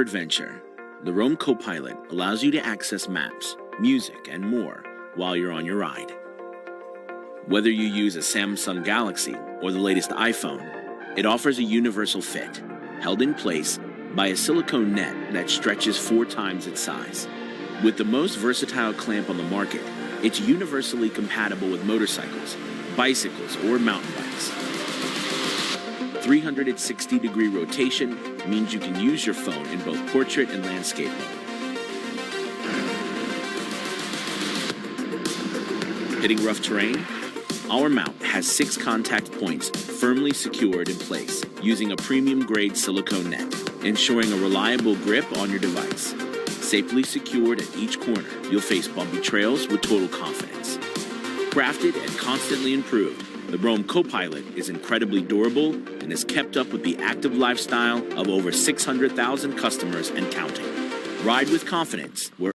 Adventure. The Roam Copilot allows you to access maps, music, and more while you're on your ride. Whether you use a Samsung Galaxy or the latest iPhone, it offers a universal fit, held in place by a silicone net that stretches 4 times its size. With the most versatile clamp on the market, it's universally compatible with motorcycles, bicycles, or mountain bikes. 360-degree rotation means you can use your phone in both portrait and landscape mode. Hitting rough terrain? Our mount has 6 contact points firmly secured in place using a premium-grade silicone net, ensuring a reliable grip on your device. Safely secured at each corner, you'll face bumpy trails with total confidence. Crafted and constantly improved, the Roam Copilot is incredibly durable and has kept up with the active lifestyle of over 600,000 customers and counting. Ride with confidence where